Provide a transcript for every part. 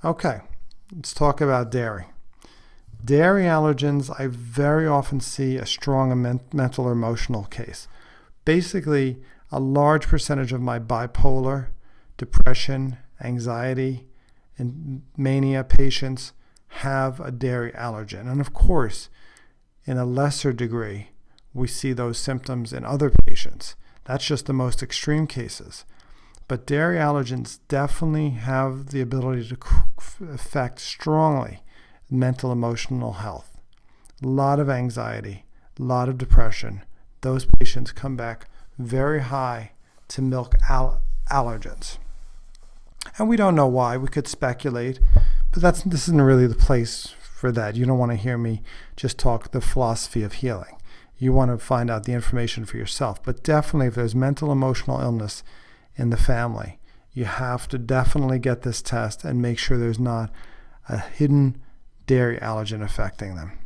Okay, let's talk about dairy. Dairy allergens, I very often see a strong mental or emotional case. Basically, a large percentage of my bipolar, depression, anxiety, and mania patients have a dairy allergen. And of course, in a lesser degree, we see those symptoms in other patients. That's just the most extreme cases. But dairy allergens definitely have the ability to affect strongly mental, emotional health. A lot of anxiety, a lot of depression. Those patients come back very high to milk allergens. And we don't know why. We could speculate, but this isn't really the place for that. You don't want to hear me just talk the philosophy of healing. You want to find out the information for yourself. But definitely, if there's mental, emotional illness in the family, you have to definitely get this test and make sure there's not a hidden dairy allergen affecting them.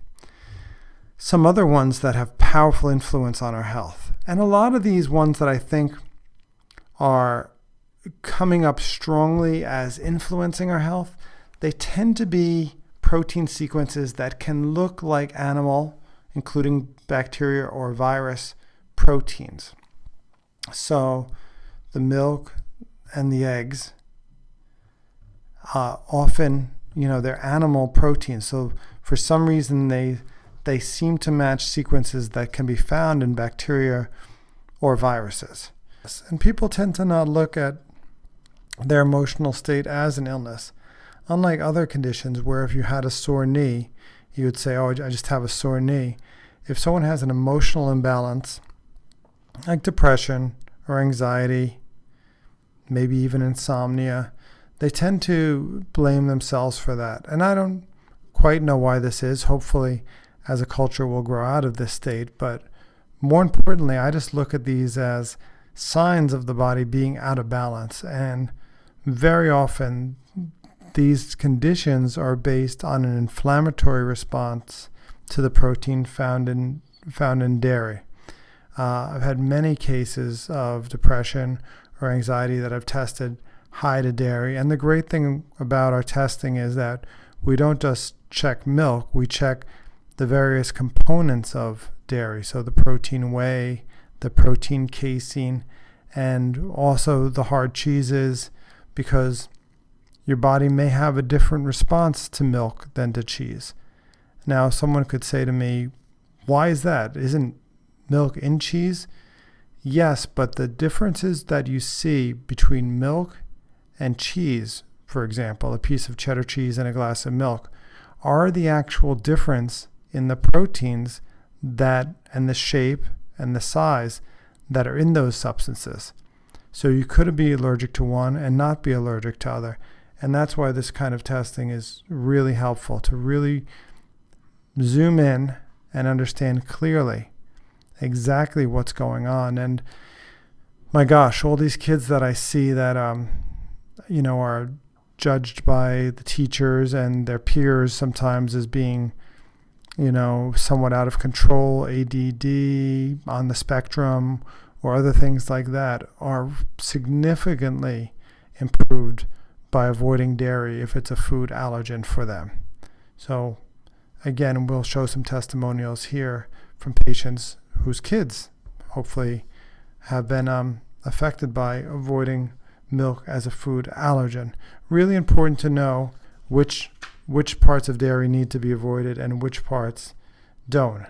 Some other ones that have powerful influence on our health, and a lot of these ones that I think are coming up strongly as influencing our health, they tend to be protein sequences that can look like animal, including bacteria or virus proteins. So the milk and the eggs, often, they're animal proteins. So for some reason, they seem to match sequences that can be found in bacteria or viruses. And people tend to not look at their emotional state as an illness. Unlike other conditions where if you had a sore knee, you would say, oh, I just have a sore knee. If someone has an emotional imbalance, like depression or anxiety, maybe even insomnia, they tend to blame themselves for that. And I don't quite know why this is. Hopefully, as a culture, we'll grow out of this state. But more importantly, I just look at these as signs of the body being out of balance. And very often, these conditions are based on an inflammatory response to the protein found in dairy. I've had many cases of depression or anxiety that I've tested high to dairy. And the great thing about our testing is that we don't just check milk, we check the various components of dairy. So the protein whey, the protein casein, and also the hard cheeses, because your body may have a different response to milk than to cheese. Now, someone could say to me, why is that? Isn't milk in cheese? Yes, but the differences that you see between milk and cheese, for example, a piece of cheddar cheese and a glass of milk, are the actual difference in the proteins and the shape and the size that are in those substances. So you could be allergic to one and not be allergic to other. And that's why this kind of testing is really helpful, to really zoom in and understand clearly exactly what's going on. And my gosh, all these kids that I see that are judged by the teachers and their peers sometimes as being somewhat out of control, ADD, on the spectrum, or other things like that, are significantly improved by avoiding dairy if it's a food allergen for them. So again, we'll show some testimonials here from patients whose kids hopefully have been affected by avoiding milk as a food allergen. Really important to know which parts of dairy need to be avoided and which parts don't.